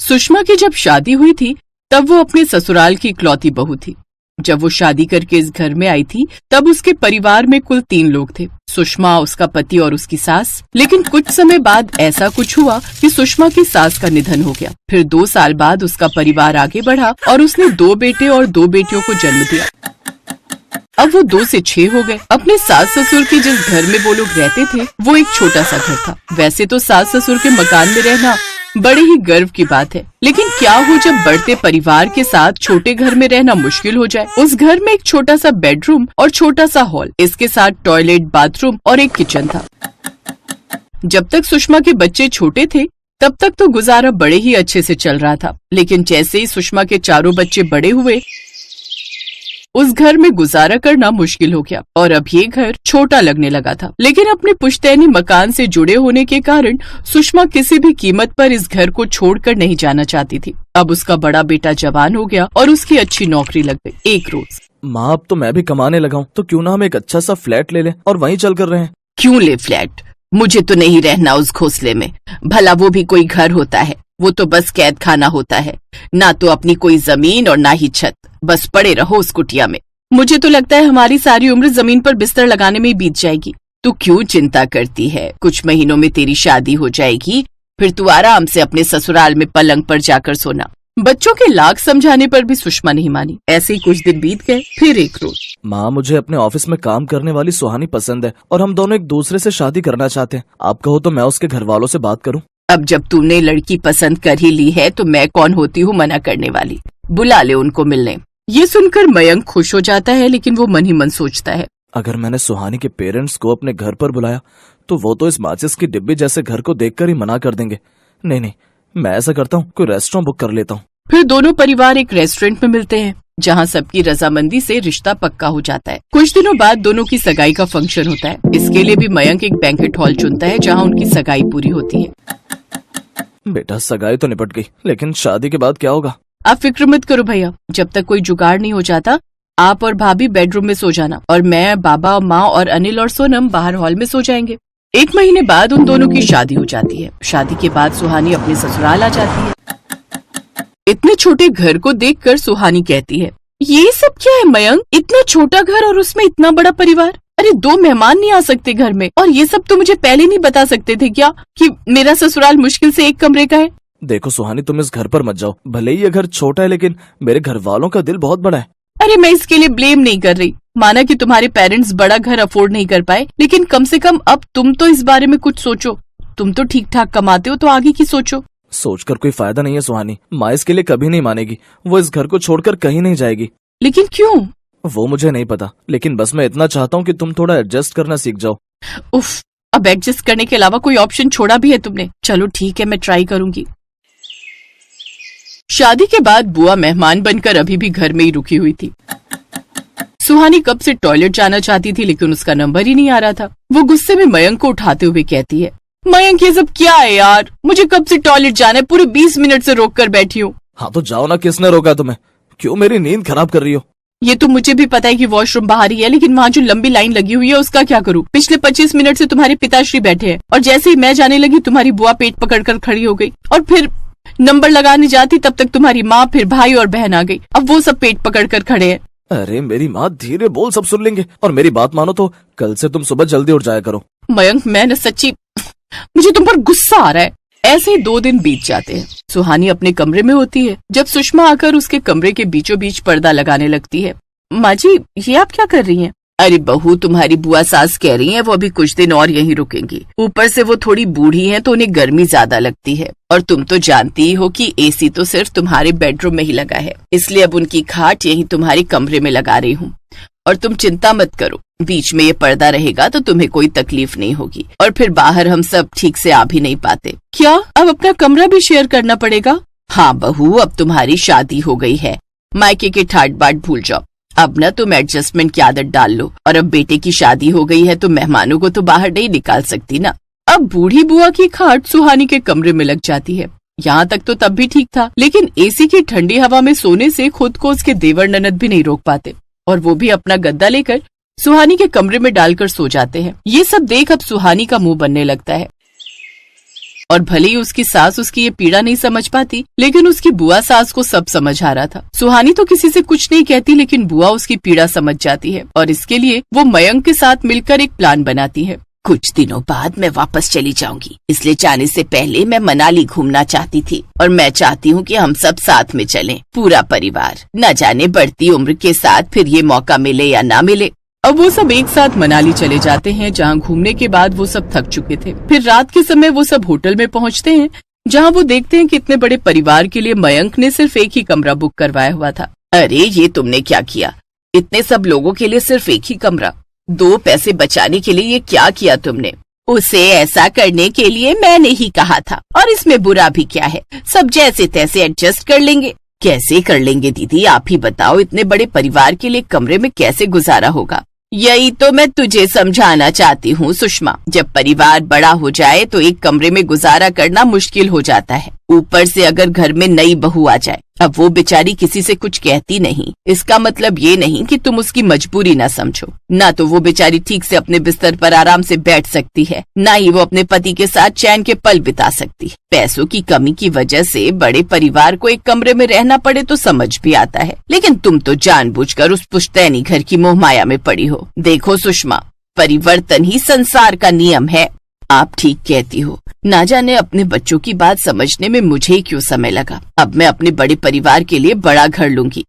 सुषमा की जब शादी हुई थी तब वो अपने ससुराल की इकलौती बहू थी। जब वो शादी करके इस घर में आई थी तब उसके परिवार में कुल 3 लोग थे, सुषमा, उसका पति और उसकी सास। लेकिन कुछ समय बाद ऐसा कुछ हुआ कि सुषमा की सास का निधन हो गया। फिर 2 साल बाद उसका परिवार आगे बढ़ा और उसने 2 बेटे और 2 बेटियों को जन्म दिया। अब वो 2 से 6 हो गए। अपने सास ससुर के जिस घर में वो लोग रहते थे वो एक छोटा सा घर था। वैसे तो सास ससुर के मकान में रहना बड़े ही गर्व की बात है, लेकिन क्या हो जब बढ़ते परिवार के साथ छोटे घर में रहना मुश्किल हो जाए। उस घर में एक छोटा सा बेडरूम और छोटा सा हॉल, इसके साथ टॉयलेट, बाथरूम और एक किचन था। जब तक सुषमा के बच्चे छोटे थे तब तक तो गुजारा बड़े ही अच्छे से चल रहा था, लेकिन जैसे ही सुषमा के चारों बच्चे बड़े हुए उस घर में गुजारा करना मुश्किल हो गया और अब ये घर छोटा लगने लगा था। लेकिन अपने पुश्तैनी मकान से जुड़े होने के कारण सुषमा किसी भी कीमत पर इस घर को छोड़कर नहीं जाना चाहती थी। अब उसका बड़ा बेटा जवान हो गया और उसकी अच्छी नौकरी लग गई। एक रोज, माँ अब तो मैं भी कमाने लगा हूँ, तो क्यों ना हम एक अच्छा सा फ्लैट ले लें और वहीं चल कर रहें। क्यों ले फ्लैट? मुझे तो नहीं रहना उस घोंसले में। भला वो भी कोई घर होता है? वो तो बस कैद खाना होता है। ना तो अपनी कोई जमीन और ना ही छत, बस पड़े रहो उस कुटिया में। मुझे तो लगता है हमारी सारी उम्र जमीन पर बिस्तर लगाने में ही बीत जाएगी। तू क्यों चिंता करती है? कुछ महीनों में तेरी शादी हो जाएगी, फिर तू आराम से अपने ससुराल में पलंग पर जाकर सोना। बच्चों के लाख समझाने पर भी सुषमा नहीं मानी। ऐसे ही कुछ दिन बीत गए। फिर एक रोज, माँ मुझे अपने ऑफिस में काम करने वाली सुहानी पसंद है और हम दोनों एक दूसरे से शादी करना चाहते हैं। आप कहो तो मैं उसके घर वालों से बात करूँ। अब जब तूने लड़की पसंद कर ही ली है तो मैं कौन होती हूँ मना करने वाली। बुला ले उनको मिलने। ये सुनकर मयंक खुश हो जाता है, लेकिन वो मन ही मन सोचता है, अगर मैंने सुहानी के पेरेंट्स को अपने घर पर बुलाया तो वो तो इस माचिस की डिब्बी जैसे घर को देखकर ही मना कर देंगे। नहीं, मैं ऐसा करता हूँ, कोई रेस्टोरेंट बुक कर लेता हूँ। फिर दोनों परिवार एक रेस्टोरेंट में मिलते हैं जहाँ सबकी रजामंदी से रिश्ता पक्का हो जाता है। कुछ दिनों बाद दोनों की सगाई का फंक्शन होता है। इसके लिए भी मयंक एक बैंक्वेट हॉल चुनता है जहाँ उनकी सगाई पूरी होती है। बेटा सगाई तो निपट गई, लेकिन शादी के बाद क्या होगा? आप फिक्र मत करो भैया, जब तक कोई जुगाड़ नहीं हो जाता आप और भाभी बेडरूम में सो जाना और मैं, बाबा, माँ और अनिल और सोनम बाहर हॉल में सो जाएंगे। 1 महीने बाद उन दोनों की शादी हो जाती है। शादी के बाद सुहानी अपने ससुराल आ जाती है। इतने छोटे घर को देखकर सुहानी कहती है, ये सब क्या है मयंक? इतना छोटा घर और उसमें इतना बड़ा परिवार। अरे 2 मेहमान नहीं आ सकते घर में? और ये सब तो मुझे पहले नहीं बता सकते थे क्या कि मेरा ससुराल मुश्किल से 1 कमरे का है? देखो सुहानी, तुम इस घर पर मत जाओ। भले ही ये घर छोटा है, लेकिन मेरे घर वालों का दिल बहुत बड़ा है। अरे मैं इसके लिए ब्लेम नहीं कर रही। माना कि तुम्हारे पेरेंट्स बड़ा घर अफोर्ड नहीं कर पाए, लेकिन कम से कम अब तुम तो इस बारे में कुछ सोचो। तुम तो ठीक ठाक कमाते हो, तो आगे की सोचो। सोचकर कोई फायदा नहीं है सुहानी। माँ इसके लिए कभी नहीं मानेगी। वो इस घर को छोड़कर कहीं नहीं जाएगी। लेकिन क्यों? वो मुझे नहीं पता, लेकिन बस मैं इतना चाहता हूँ कि तुम थोड़ा एडजस्ट करना सीख जाओ। उफ, अब एडजस्ट करने के अलावा कोई ऑप्शन छोड़ा भी है तुमने? चलो ठीक है, मैं ट्राई करूंगी। शादी के बाद बुआ मेहमान बनकर अभी भी घर में ही रुकी हुई थी। सुहानी कब से टॉयलेट जाना चाहती थी, लेकिन उसका नंबर ही नहीं आ रहा था। वो गुस्से में मयंक को उठाते हुए कहती है, मयंक ये सब क्या है यार? मुझे कब से टॉयलेट जाना है, पूरे 20 मिनट से रोक कर बैठी हूँ। हाँ तो जाओ ना, किसने रोका तुम्हें? क्यों मेरी नींद खराब कर रही हो? ये तो मुझे भी पता है कि वॉशरूम बाहर ही है, लेकिन वहाँ जो लंबी लाइन लगी हुई है उसका क्या करूँ? पिछले 25 मिनट से तुम्हारे पिताश्री बैठे हैं और जैसे ही मैं जाने लगी तुम्हारी बुआ पेट पकड़कर खड़ी हो गई और फिर नंबर लगाने जाती तब तक तुम्हारी माँ, फिर भाई और बहन आ गई। अब वो सब पेट पकड़कर खड़े हैं। अरे मेरी माँ, धीरे बोल, सब सुन लेंगे। और मेरी बात मानो तो कल से तुम सुबह जल्दी उठ जाया करो। मयंक मैं न सच्ची, मुझे तुम पर गुस्सा आ रहा है। ऐसे ही 2 दिन बीत जाते हैं। सुहानी अपने कमरे में होती है जब सुषमा आकर उसके कमरे के बीचों बीच पर्दा लगाने लगती है। माँ जी, ये आप क्या कर रही हैं? अरे बहू, तुम्हारी बुआ सास कह रही हैं वो अभी कुछ दिन और यहीं रुकेंगी। ऊपर से वो थोड़ी बूढ़ी हैं तो उन्हें गर्मी ज्यादा लगती है, और तुम तो जानती ही हो कि एसी तो सिर्फ तुम्हारे बेडरूम में ही लगा है, इसलिए अब उनकी खाट यहीं तुम्हारे कमरे में लगा रही हूँ। और तुम चिंता मत करो, बीच में ये पर्दा रहेगा तो तुम्हें कोई तकलीफ नहीं होगी, और फिर बाहर हम सब ठीक से आ भी नहीं पाते। क्या अब अपना कमरा भी शेयर करना पड़ेगा? हाँ बहू, अब तुम्हारी शादी हो गई है, मायके के ठाट बाट भूल जाओ। अब न तुम एडजस्टमेंट की आदत डाल लो, और अब बेटे की शादी हो गई है तो मेहमानों को तो बाहर नहीं निकाल सकती ना। अब बूढ़ी बुआ की खाट सुहानी के कमरे में लग जाती है। यहाँ तक तो तब भी ठीक था, लेकिन एसी की ठंडी हवा में सोने से खुद को उसके देवर ननद भी नहीं रोक पाते, और वो भी अपना गद्दा लेकर सुहानी के कमरे में डालकर सो जाते हैं। ये सब देख अब सुहानी का मुंह बनने लगता है। और भले ही उसकी सास उसकी ये पीड़ा नहीं समझ पाती, लेकिन उसकी बुआ सास को सब समझ आ रहा था। सुहानी तो किसी से कुछ नहीं कहती, लेकिन बुआ उसकी पीड़ा समझ जाती है और इसके लिए वो मयंक के साथ मिलकर एक प्लान बनाती है। कुछ दिनों बाद मैं वापस चली जाऊंगी, इसलिए जाने से पहले मैं मनाली घूमना चाहती थी और मैं चाहती हूँ कि हम सब साथ में चलें, पूरा परिवार। न जाने बढ़ती उम्र के साथ फिर ये मौका मिले या ना मिले। अब वो सब एक साथ मनाली चले जाते हैं, जहाँ घूमने के बाद वो सब थक चुके थे। फिर रात के समय वो सब होटल में पहुँचते हैं, जहाँ वो देखते हैं कि इतने बड़े परिवार के लिए मयंक ने सिर्फ एक ही कमरा बुक करवाया हुआ था। अरे ये तुमने क्या किया? इतने सब लोगों के लिए सिर्फ एक ही कमरा? 2 पैसे बचाने के लिए ये क्या किया तुमने? उसे ऐसा करने के लिए मैंने ही कहा था, और इसमें बुरा भी क्या है? सब जैसे तैसे एडजस्ट कर लेंगे। कैसे कर लेंगे दीदी, आप ही बताओ। इतने बड़े परिवार के लिए कमरे में कैसे गुजारा होगा? यही तो मैं तुझे समझाना चाहती हूँ सुषमा। जब परिवार बड़ा हो जाए तो एक कमरे में गुजारा करना मुश्किल हो जाता है। ऊपर से अगर घर में नई बहू आ जाए, अब वो बेचारी किसी से कुछ कहती नहीं, इसका मतलब ये नहीं कि तुम उसकी मजबूरी ना समझो। ना तो वो बेचारी ठीक से अपने बिस्तर पर आराम से बैठ सकती है, ना ही वो अपने पति के साथ चैन के पल बिता सकती। पैसों की कमी की वजह से बड़े परिवार को एक कमरे में रहना पड़े तो समझ भी आता है, लेकिन तुम तो जानबूझकर उस पुश्तैनी घर की मोहमाया में पड़ी हो। देखो सुषमा, परिवर्तन ही संसार का नियम है। आप ठीक कहती हो। ना जाने अपने बच्चों की बात समझने में मुझे ही क्यों समय लगा। अब मैं अपने बड़े परिवार के लिए बड़ा घर लूंगी।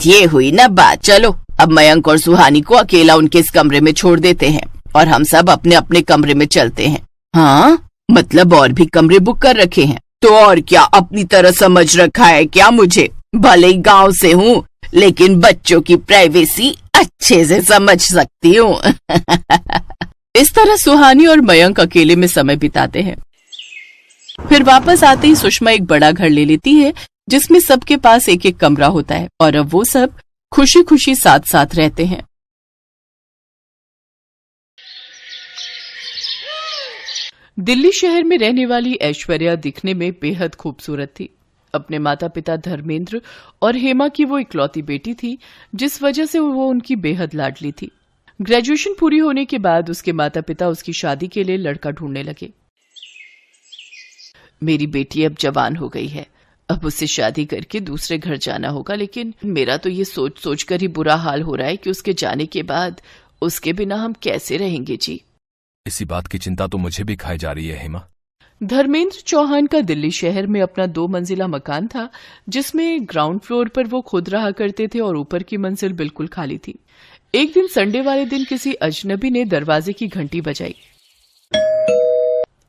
ये हुई ना बात। चलो अब मयंक और सुहानी को अकेला उनके इस कमरे में छोड़ देते हैं और हम सब अपने अपने कमरे में चलते हैं। हाँ, मतलब और भी कमरे बुक कर रखे हैं? तो और क्या, अपनी तरह समझ रखा है क्या मुझे? भले ही गाँव से हूँ, लेकिन बच्चों की प्राइवेसी अच्छे से समझ सकती हूँ। इस तरह सुहानी और मयंक अकेले में समय बिताते हैं। फिर वापस आते ही सुषमा एक बड़ा घर ले लेती है, जिसमें सबके पास एक एक कमरा होता है और अब वो सब खुशी खुशी साथ साथ रहते हैं। दिल्ली शहर में रहने वाली ऐश्वर्या दिखने में बेहद खूबसूरत थी। अपने माता पिता धर्मेंद्र और हेमा की वो इकलौती बेटी थी, जिस वजह से वो उनकी बेहद लाडली थी। ग्रेजुएशन पूरी होने के बाद उसके माता पिता उसकी शादी के लिए लड़का ढूंढने लगे। मेरी बेटी अब जवान हो गई है, अब उससे शादी करके दूसरे घर जाना होगा, लेकिन मेरा तो ये सोच सोच कर ही बुरा हाल हो रहा है कि उसके जाने के बाद उसके बिना हम कैसे रहेंगे जी। इसी बात की चिंता तो मुझे भी खाई जा रही है हेमा। धर्मेंद्र चौहान का दिल्ली शहर में अपना 2 मंजिला मकान था, जिसमें ग्राउंड फ्लोर पर वो खुद रहा करते थे और ऊपर की मंजिल बिल्कुल खाली थी। एक दिन संडे वाले दिन किसी अजनबी ने दरवाजे की घंटी बजाई।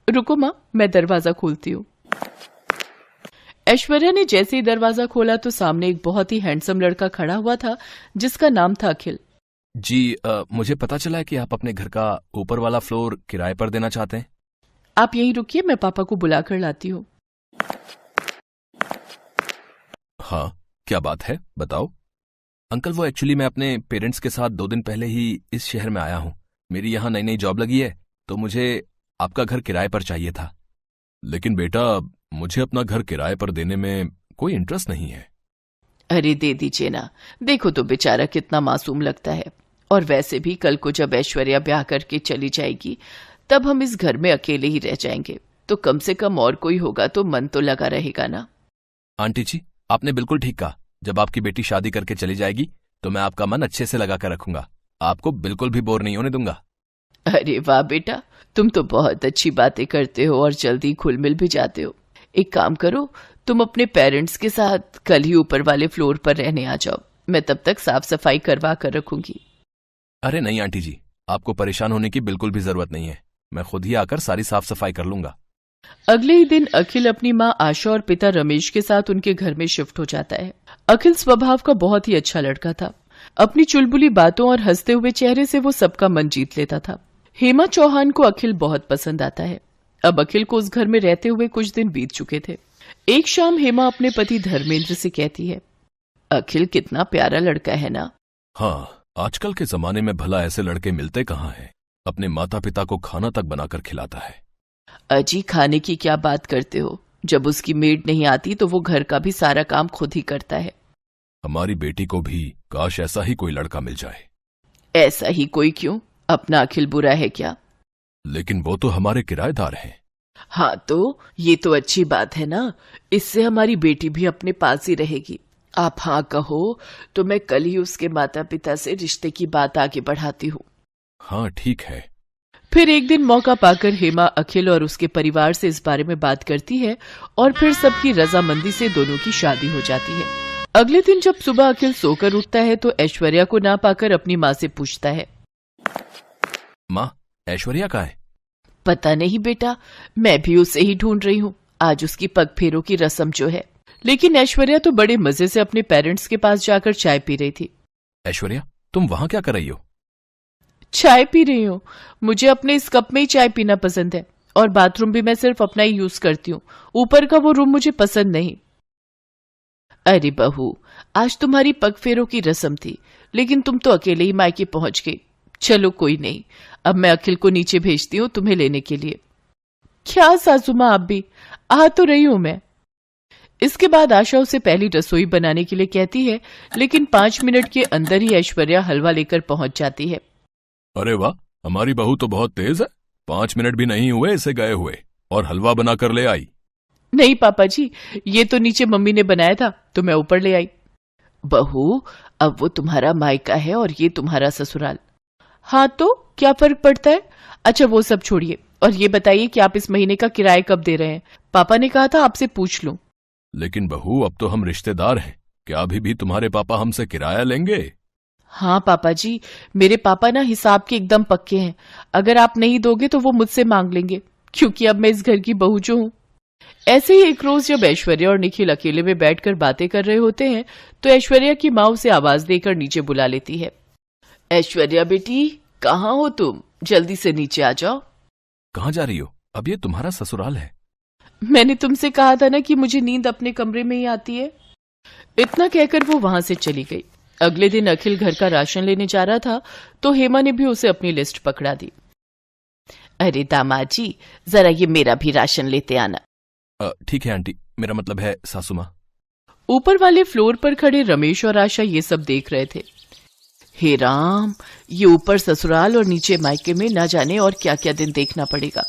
रुको माँ, मैं दरवाजा खोलती हूँ। ऐश्वर्या ने जैसे ही दरवाजा खोला तो सामने एक बहुत ही हैंडसम लड़का खड़ा हुआ था, जिसका नाम था अखिल। जी, मुझे पता चला है कि आप अपने घर का ऊपर वाला फ्लोर किराए पर देना चाहते हैं। आप यहीं रुकिए, मैं पापा को बुलाकर लाती हूँ। हाँ, क्या बात है, बताओ। अंकल, वो एक्चुअली मैं अपने पेरेंट्स के साथ 2 दिन पहले ही इस शहर में आया हूँ। मेरी यहाँ नई नई जॉब लगी है, तो मुझे आपका घर किराए पर चाहिए था। लेकिन बेटा, मुझे अपना घर किराए पर देने में कोई इंटरेस्ट नहीं है। अरे दे दीजिए ना, देखो तो बेचारा कितना मासूम लगता है। और वैसे भी कल को जब ऐश्वर्या ब्याह करके चली जाएगी, तब हम इस घर में अकेले ही रह जाएंगे, तो कम से कम और कोई होगा तो मन तो लगा रहेगा ना। आंटी जी, आपने बिल्कुल ठीक कहा। जब आपकी बेटी शादी करके चली जाएगी तो मैं आपका मन अच्छे से लगा कर रखूंगा, आपको बिल्कुल भी बोर नहीं होने दूंगा। अरे वाह बेटा, तुम तो बहुत अच्छी बातें करते हो और जल्दी घुल मिल भी जाते हो। एक काम करो, तुम अपने पेरेंट्स के साथ कल ही ऊपर वाले फ्लोर पर रहने आ जाओ, मैं तब तक साफ सफाई करवा कर रखूंगी। अरे नहीं आंटी जी, आपको परेशान होने की बिल्कुल भी जरूरत नहीं है, मैं खुद ही आकर सारी साफ सफाई कर लूंगा। अगले ही दिन अखिल अपनी माँ आशा और पिता रमेश के साथ उनके घर में शिफ्ट हो जाता है। अखिल स्वभाव का बहुत ही अच्छा लड़का था। अपनी चुलबुली बातों और हंसते हुए चेहरे से वो सबका मन जीत लेता था। हेमा चौहान को अखिल बहुत पसंद आता है। अब अखिल को उस घर में रहते हुए कुछ दिन बीत चुके थे। एक शाम हेमा अपने पति धर्मेंद्र से कहती है, अखिल कितना प्यारा लड़का है ना। हाँ, आजकल के जमाने में भला ऐसे लड़के मिलते कहाँ हैं। अपने माता पिता को खाना तक बनाकर खिलाता है। अजी, खाने की क्या बात करते हो, जब उसकी मेड नहीं आती तो वो घर का भी सारा काम खुद ही करता है। हमारी बेटी को भी काश ऐसा ही कोई लड़का मिल जाए। ऐसा ही कोई क्यों, अपना अखिल बुरा है क्या? लेकिन वो तो हमारे किराएदार हैं, हाँ तो ये तो अच्छी बात है ना, इससे हमारी बेटी भी अपने पास ही रहेगी। आप हाँ कहो तो मैं कल ही उसके माता पिता से रिश्ते की बात आगे बढ़ाती हूँ। हाँ ठीक है। फिर एक दिन मौका पाकर हेमा अखिल और उसके परिवार से इस बारे में बात करती है और फिर सबकी रजामंदी से दोनों की शादी हो जाती है। अगले दिन जब सुबह अखिल सोकर उठता है तो ऐश्वर्या को ना पाकर अपनी माँ से पूछता है, माँ, ऐश्वर्या कहाँ है? पता नहीं बेटा, मैं भी उसे ही ढूंढ रही हूँ। आज उसकी पग फेरों की रस्म जो है। लेकिन ऐश्वर्या तो बड़े मजे से अपने पेरेंट्स के पास जाकर चाय पी रही थी। ऐश्वर्या, तुम वहां क्या कर रही हो? चाय पी रही हूँ, मुझे अपने इस कप में ही चाय पीना पसंद है और बाथरूम भी मैं सिर्फ अपना ही यूज करती हूँ, ऊपर का वो रूम मुझे पसंद नहीं। अरे बहू, आज तुम्हारी पग फेरों की रस्म थी, लेकिन तुम तो अकेले ही मायके पहुंच गई। चलो कोई नहीं, अब मैं अखिल को नीचे भेजती हूँ तुम्हें लेने के लिए। क्या सासू माँ, आप भी आ तो रही हूं मैं। इसके बाद आशा उसे पहली रसोई बनाने के लिए कहती है, लेकिन 5 मिनट के अंदर ही ऐश्वर्या हलवा लेकर पहुंच जाती है। अरे वाह, हमारी बहू तो बहुत तेज है। 5 मिनट भी नहीं हुए इसे गए हुए और हलवा बनाकर ले आई। नहीं पापा जी, ये तो नीचे मम्मी ने बनाया था तो मैं ऊपर ले आई। बहू, अब वो तुम्हारा मायका है और ये तुम्हारा ससुराल। हाँ तो क्या फर्क पड़ता है। अच्छा वो सब छोड़िए और ये बताइए कि आप इस महीने का किराया कब दे रहे हैं। पापा ने कहा था आपसे पूछ लूं। लेकिन बहू, अब तो हम रिश्तेदार हैं, क्या अभी भी तुम्हारे पापा हमसे किराया लेंगे? हाँ पापा जी, मेरे पापा ना हिसाब के एकदम पक्के हैं। अगर आप नहीं दोगे तो वो मुझसे मांग लेंगे, क्योंकि अब मैं इस घर की बहू जो हूं। ऐसे ही एक रोज जब ऐश्वर्या और निखिल अकेले में बैठकर बातें कर रहे होते हैं तो ऐश्वर्या की माँ उसे आवाज देकर नीचे बुला लेती है। ऐश्वर्या बेटी, कहाँ हो तुम? जल्दी से नीचे आ जाओ। कहाँ जा रही हो? अब ये तुम्हारा ससुराल है। मैंने तुमसे कहा था ना कि मुझे नींद अपने कमरे में ही आती है। इतना कहकर वो वहां से चली गई। अगले दिन अखिल घर का राशन लेने जा रहा था तो हेमा ने भी उसे अपनी लिस्ट पकड़ा दी। अरे दामाद जी, जरा ये मेरा भी राशन लेते आना। ठीक है आंटी, मेरा मतलब है सासू माँ। ऊपर वाले फ्लोर पर खड़े रमेश और आशा ये सब देख रहे थे। हे राम, ये ऊपर ससुराल और नीचे मायके में न जाने और क्या क्या दिन देखना पड़ेगा।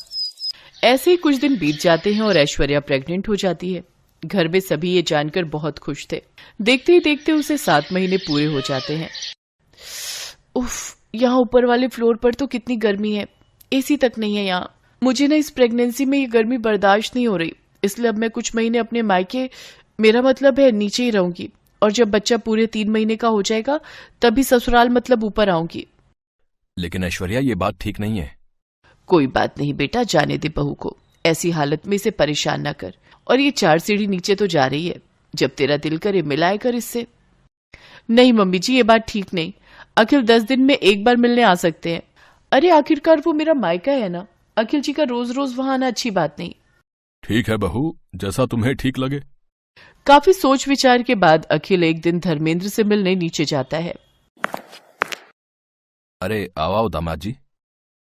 ऐसे ही कुछ दिन बीत जाते हैं और ऐश्वर्या प्रेग्नेंट हो जाती है। घर में सभी ये जानकर बहुत खुश थे। देखते ही देखते उसे 7 महीने पूरे हो जाते हैं। उफ, यहाँ ऊपर वाले फ्लोर पर तो कितनी गर्मी है, एसी तक नहीं है यहाँ। मुझे ना इस प्रेगनेंसी में ये गर्मी बर्दाश्त नहीं हो रही, इसलिए अब मैं कुछ महीने अपने मायके, मेरा मतलब है नीचे ही रहूंगी, और जब बच्चा पूरे 3 महीने का हो जाएगा तभी ससुराल मतलब ऊपर आऊंगी। लेकिन ऐश्वर्या, ये बात ठीक नहीं है। कोई बात नहीं बेटा, जाने दे बहू को। ऐसी हालत में इसे परेशान न कर। और ये 4 सीढ़ी नीचे तो जा रही है, जब तेरा दिल करे मिलाए कर इससे। नहीं मम्मी जी, ये बात ठीक नहीं। अखिल 10 दिन में एक बार मिलने आ सकते हैं। अरे आखिरकार वो मेरा मायका है ना, अखिल जी का रोज रोज वहां आना अच्छी बात नहीं। ठीक है बहू, जैसा तुम्हें ठीक लगे। काफी सोच विचार के बाद अखिल एक दिन धर्मेंद्र से मिलने नीचे जाता है। अरे आओ दामाद जी,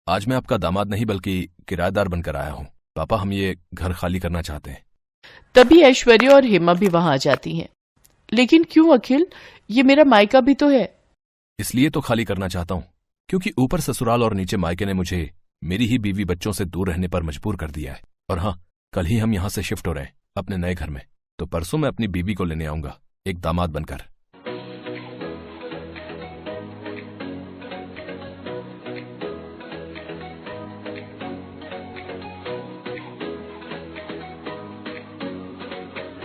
आज मैं आपका दामाद नहीं बल्कि किराएदार बनकर आया हूँ। पापा, हम ये घर खाली करना चाहते हैं। तभी ऐश्वर्या और हेमा भी वहां आ जाती हैं। लेकिन क्यों अखिल, ये मेरा मायका भी तो है। इसलिए तो खाली करना चाहता हूँ क्योंकि ऊपर ससुराल और नीचे मायके ने मुझे मेरी ही बीवी बच्चों से दूर रहने पर मजबूर कर दिया है। और हाँ, कल ही हम यहाँ से शिफ्ट हो रहे हैं अपने नए घर में, तो परसों मैं अपनी बीवी को लेने आऊंगा एक दामाद बनकर।